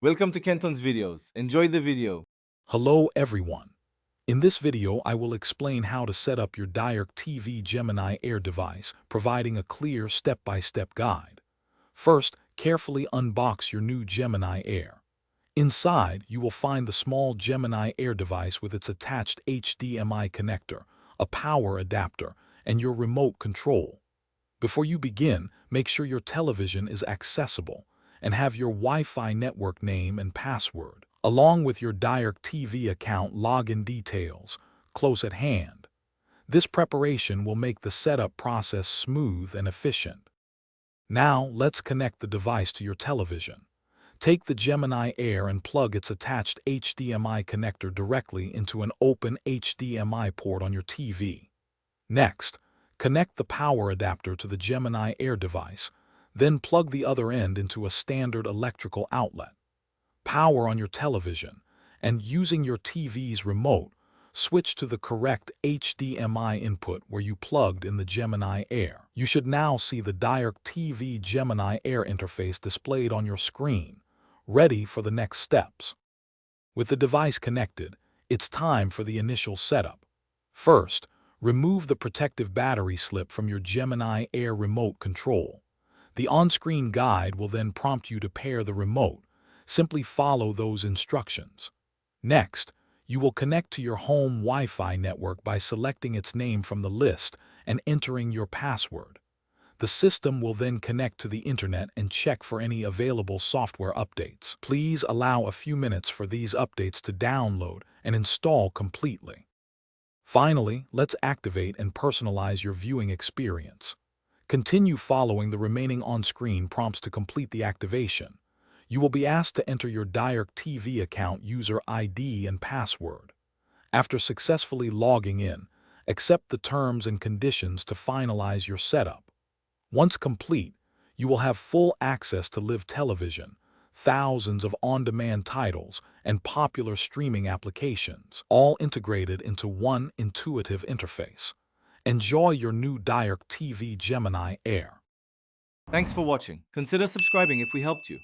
Welcome to Kenton's videos. Enjoy the video. Hello everyone. In this video I will explain how to set up your Directv Gemini Air device, providing a clear step-by-step guide. First, carefully unbox your new Gemini Air. Inside, you will find the small Gemini Air device with its attached HDMI connector, a power adapter, and your remote control. Before you begin, make sure your television is accessible and have your Wi-Fi network name and password, along with your Directv account login details, close at hand. This preparation will make the setup process smooth and efficient. Now, let's connect the device to your television. Take the Gemini Air and plug its attached HDMI connector directly into an open HDMI port on your TV. Next, connect the power adapter to the Gemini Air device, then plug the other end into a standard electrical outlet. Power on your television, and using your TV's remote, switch to the correct HDMI input where you plugged in the Gemini Air. You should now see the Directv Gemini Air interface displayed on your screen, ready for the next steps. With the device connected, it's time for the initial setup. First, remove the protective battery slip from your Gemini Air remote control. The on-screen guide will then prompt you to pair the remote. Simply follow those instructions. Next, you will connect to your home Wi-Fi network by selecting its name from the list and entering your password. The system will then connect to the internet and check for any available software updates. Please allow a few minutes for these updates to download and install completely. Finally, let's activate and personalize your viewing experience. Continue following the remaining on-screen prompts to complete the activation. You will be asked to enter your Directv account user ID and password. After successfully logging in, accept the terms and conditions to finalize your setup. Once complete, you will have full access to live television, thousands of on-demand titles, and popular streaming applications, all integrated into one intuitive interface. Enjoy your new Directv Gemini Air. Thanks for watching. Consider subscribing if we helped you.